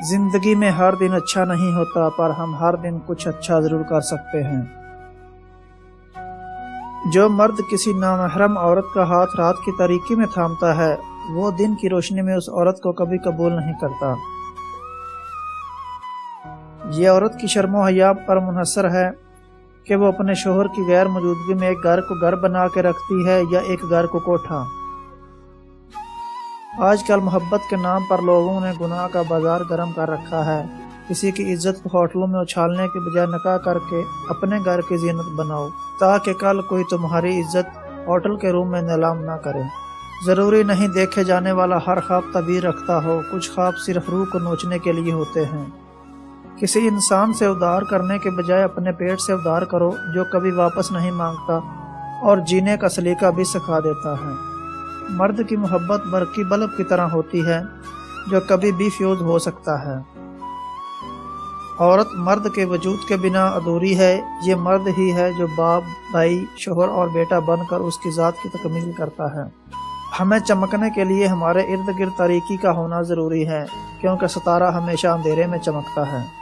زندگی میں ہر دن اچھا نہیں ہوتا، پر ہم ہر دن کچھ اچھا ضرور کر سکتے ہیں۔ جو مرد کسی نامحرم عورت کا ہاتھ رات کی تاریکی میں تھامتا ہے، وہ دن کی روشنی میں اس عورت کو کبھی قبول نہیں کرتا۔ یہ عورت کی شرم و حیا پر منحصر ہے کہ وہ اپنے شوہر کی غیر موجودگی میں ایک گھر کو گھر بنا کے رکھتی ہے یا ایک گھر کو کوٹھا۔ آج کل محبت کے نام پر لوگوں نے گناہ کا بازار گرم کر رکھا ہے۔ کسی کی عزت کو ہوٹلوں میں اچھالنے کے بجائے نکاح کر کے اپنے گھر کی زینت بناؤ، تاکہ کل کوئی تمہاری عزت ہوٹل کے روم میں نیلام نہ کرے۔ ضروری نہیں دیکھے جانے والا ہر خواب تعبیر رکھتا ہو، کچھ خواب صرف روح کو نوچنے کے لیے ہوتے ہیں۔ کسی انسان سے ادھار کرنے کے بجائے اپنے پیٹ سے ادھار کرو، جو کبھی واپس نہیں مانگتا اور جینے کا سلیقہ بھی سکھا دیتا ہے۔ مرد کی محبت برقی بلب کی طرح ہوتی ہے جو کبھی بھی فیوز ہو سکتا ہے۔ عورت مرد کے وجود کے بنا ادھوری ہے۔ یہ مرد ہی ہے جو باپ، بھائی، شوہر اور بیٹا بن کر اس کی ذات کی تکمیل کرتا ہے۔ ہمیں چمکنے کے لیے ہمارے ارد گرد تاریکی کا ہونا ضروری ہے، کیونکہ ستارہ ہمیشہ اندھیرے میں چمکتا ہے۔